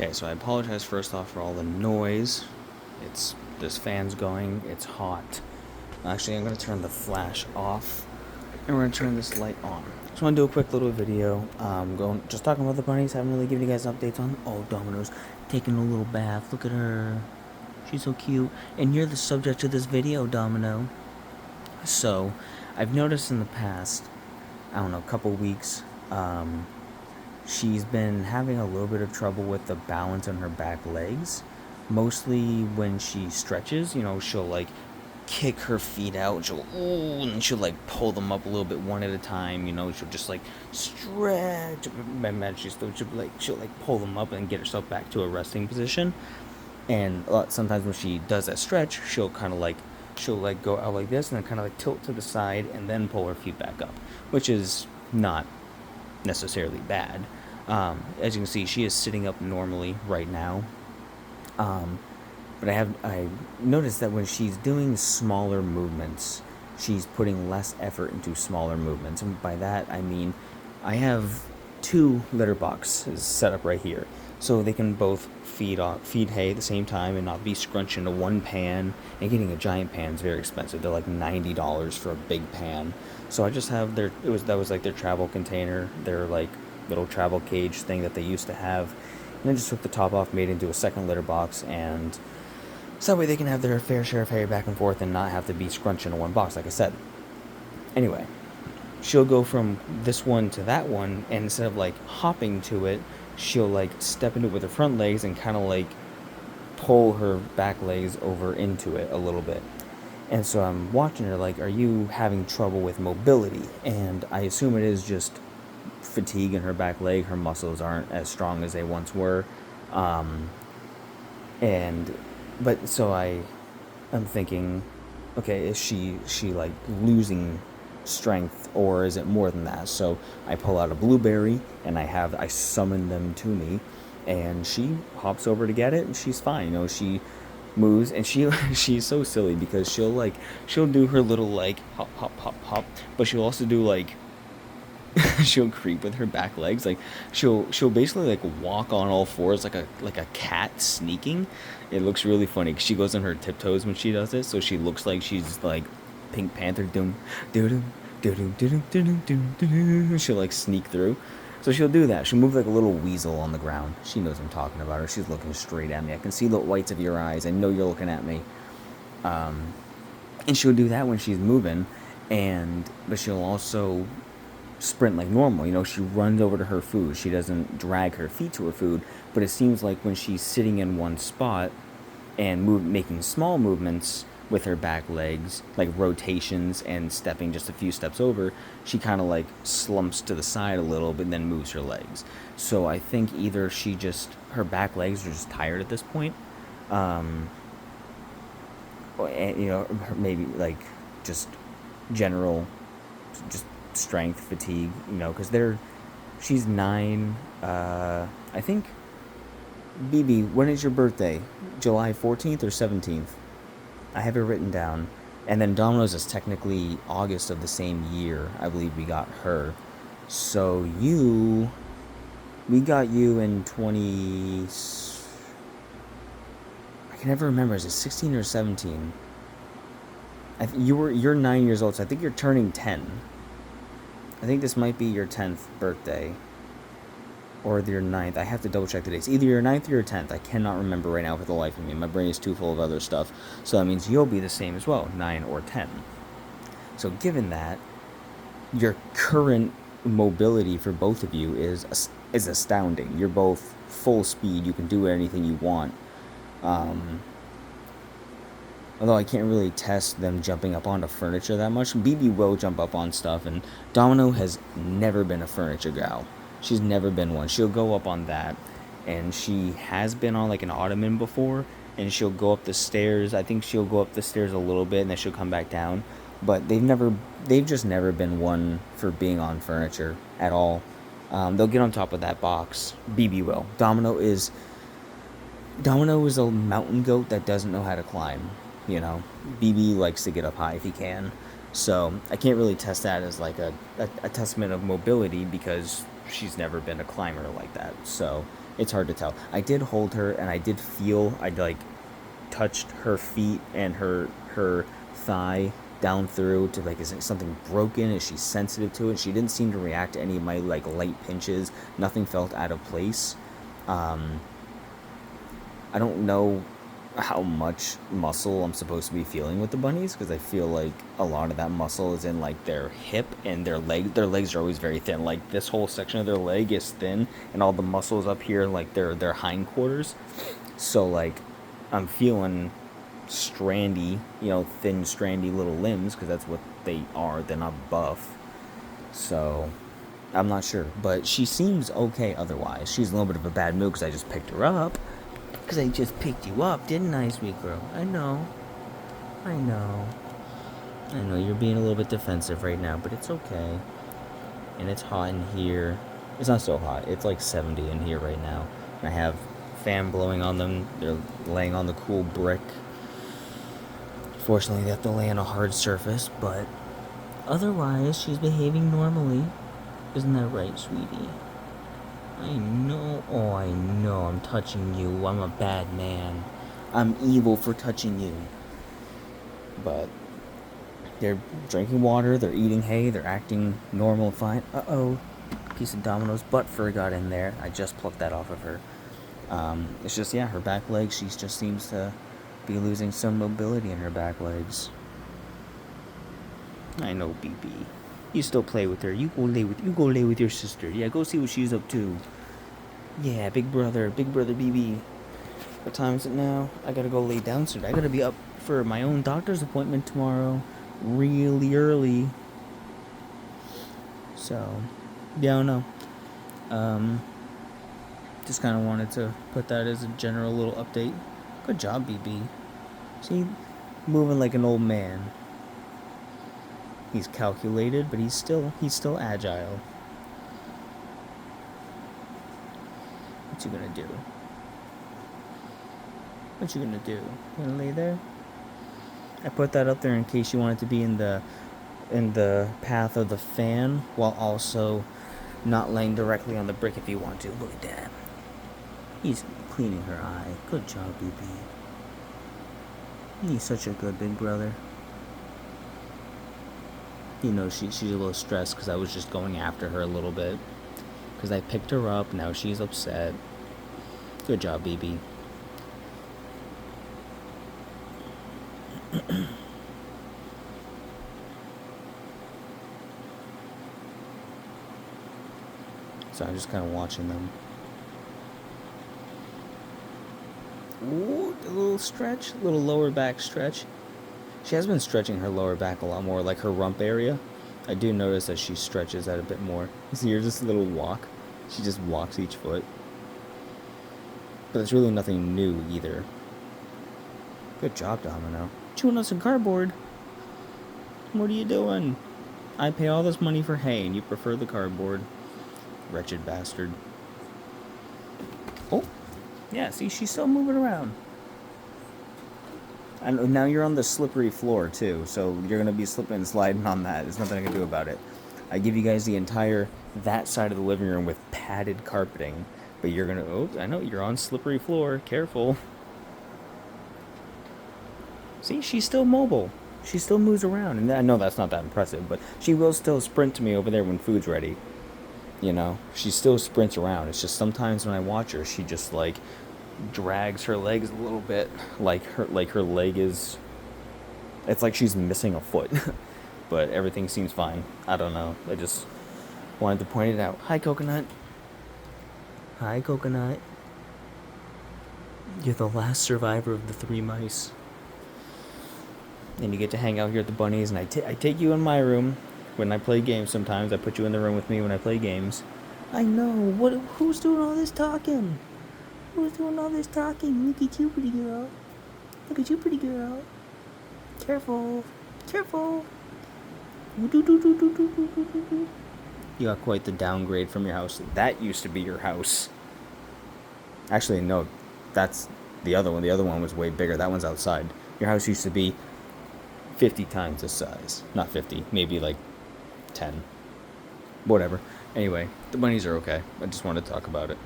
Okay, so I apologize first off for all the noise. There's fans going. It's hot. Actually, I'm gonna turn the flash off, and we're gonna turn this light on. Just want to do a quick little video. Just talking about the bunnies. Haven't really given you guys updates on. Oh, Domino's taking a little bath. Look at her. She's so cute. And you're the subject of this video, Domino. So, I've noticed in the past, I don't know, couple weeks, she's been having a little bit of trouble with the balance on her back legs. Mostly when she stretches, she'll like kick her feet out, and she'll and she'll like pull them up a little bit one at a time, she'll just like stretch, and she'll like pull them up and get herself back to a resting position. And sometimes when she does that stretch, she'll go out like this and then kind of like tilt to the side and then pull her feet back up, which is not necessarily bad. As you can see, she is sitting up normally right now. But I noticed that when she's doing smaller movements, she's putting less effort into smaller movements. And by that, I mean, I have two litter boxes set up right here. So they can both feed hay at the same time and not be scrunched into one pan. And getting a giant pan is very expensive. They're like $90 for a big pan. So I just have that was like their travel container, their like little travel cage thing that they used to have. And I just took the top off, made it into a second litter box, and so that way they can have their fair share of hay back and forth and not have to be scrunched into one box, like I said. Anyway, she'll go from this one to that one, and instead of like hopping to it, she'll like step into it with her front legs and kind of like pull her back legs over into it a little bit. And so I'm watching her like, are you having trouble with mobility? And I assume it is just fatigue in her back leg. Her muscles aren't as strong as they once were. I'm thinking, okay, is she like losing strength, or is it more than that? So I pull out a blueberry and I summon them to me, and she hops over to get it, and she's fine. She moves, and she's so silly because she'll do her little like hop hop hop hop, but she'll also do like she'll creep with her back legs. Like she'll basically like walk on all fours like a cat sneaking. It looks really funny 'cause she goes on her tiptoes when she does it, so she looks like she's like Pink Panther. Doom doo doo doo doo doo doo doo doo. She'll like sneak through. So she'll do that. She'll move like a little weasel on the ground. She knows I'm talking about her. She's looking straight at me. I can see the whites of your eyes. I know you're looking at me. And she'll do that when she's moving, but she'll also sprint like normal. She runs over to her food. She doesn't drag her feet to her food, but it seems like when she's sitting in one spot and making small movements with her back legs, like rotations and stepping just a few steps over, she kind of like slumps to the side a little, but then moves her legs. So I think either her back legs are just tired at this point, maybe like just general, just strength fatigue, because she's 9. I think, BB, when is your birthday? July 14th or 17th? I have it written down. And then Domino's is technically August of the same year, I believe we got her. So we got you in 20, I can never remember, is it 16 or 17? You're 9 years old, so I think you're turning 10. I think this might be your 10th birthday, or your 9th. I have to double check the dates. Either your 9th or your 10th. I cannot remember right now for the life of me. My brain is too full of other stuff. So that means you'll be the same as well, 9 or 10. So given that, your current mobility for both of you is astounding. You're both full speed. You can do anything you want. Although I can't really test them jumping up onto furniture that much. BB will jump up on stuff, and Domino has never been a furniture gal. She's never been one. She'll go up on that, and she has been on like an ottoman before, and she'll go up the stairs. I think she'll go up the stairs a little bit, and then she'll come back down. But they've just never been one for being on furniture at all. They'll get on top of that box. BB will. Domino is a mountain goat that doesn't know how to climb. BB likes to get up high if he can. So I can't really test that as like a testament of mobility because she's never been a climber like that. So It's hard to tell. I did hold her, and I did feel, I like touched her feet and her thigh down through to like, is it something broken? Is she sensitive to it? She didn't seem to react to any of my like light pinches. Nothing felt out of place. I don't know how much muscle I'm supposed to be feeling with the bunnies, because I feel like a lot of that muscle is in like their hip and their leg. Their legs are always very thin. Like this whole section of their leg is thin, and all the muscles up here, like their hindquarters. So like, I'm feeling strandy, thin, strandy little limbs, because that's what they are. They're not buff. So I'm not sure, but she seems okay otherwise. She's in a little bit of a bad mood because I just picked her up. Because I just picked you up, didn't I, sweet girl? I know. I know. I know you're being a little bit defensive right now, but it's okay. And it's hot in here. It's not so hot. It's like 70 in here right now. And I have fan blowing on them. They're laying on the cool brick. Fortunately, they have to lay on a hard surface, but otherwise, she's behaving normally. Isn't that right, sweetie? I know. Oh, I know. I'm touching you. I'm a bad man. I'm evil for touching you. But they're drinking water. They're eating hay. They're acting normal and fine. Uh-oh. Piece of Domino's butt fur got in there. I just plucked that off of her. It's just, her back legs. She just seems to be losing some mobility in her back legs. I know, BB. You still play with her. You go lay with your sister. Yeah, go see what she's up to. Yeah, big brother BB. What time is it now? I gotta go lay down soon. I gotta be up for my own doctor's appointment tomorrow, really early. So, yeah, I don't know. Just kind of wanted to put that as a general little update. Good job, BB. See, moving like an old man. He's calculated, but he's still agile. What you gonna do? What you gonna do? You gonna lay there? I put that up there in case you want it to be in the path of the fan, while also not laying directly on the brick if you want to. Look at that. He's cleaning her eye. Good job, BB. He's such a good big brother. She's a little stressed because I was just going after her a little bit. Because I picked her up, now she's upset. Good job, BB. So I'm just kind of watching them. Ooh, a little stretch, a little lower back stretch. She has been stretching her lower back a lot more, like her rump area. I do notice that she stretches that a bit more. See, here's this little walk. She just walks each foot. But it's really nothing new either. Good job, Domino. Chewing on some cardboard. What are you doing? I pay all this money for hay and you prefer the cardboard. Wretched bastard. Oh, yeah, see, she's still moving around. And now you're on the slippery floor, too, so you're going to be slipping and sliding on that. There's nothing I can do about it. I give you guys the entire, that side of the living room with padded carpeting, but you're going to, oh, I know, you're on slippery floor. Careful. See, she's still mobile. She still moves around, and I know that's not that impressive, but she will still sprint to me over there when food's ready. She still sprints around. It's just sometimes when I watch her, she just, like, drags her legs a little bit, like her leg is, it's like she's missing a foot. But everything seems fine. I don't know, I just wanted to point it out. Hi, Coconut. Hi, Coconut. You're the last survivor of the 3 mice, and you get to hang out here at the bunnies, and I take you in my room when I play games. Sometimes I put you in the room with me when I play games. I know. Who's doing all this talking? Who's doing all this talking? Look at you, pretty girl. Look at you, pretty girl. Careful. Careful. You got quite the downgrade from your house. That used to be your house. Actually, no. That's the other one. The other one was way bigger. That one's outside. Your house used to be 50 times this size. Not 50. Maybe like 10. Whatever. Anyway, the bunnies are okay. I just wanted to talk about it.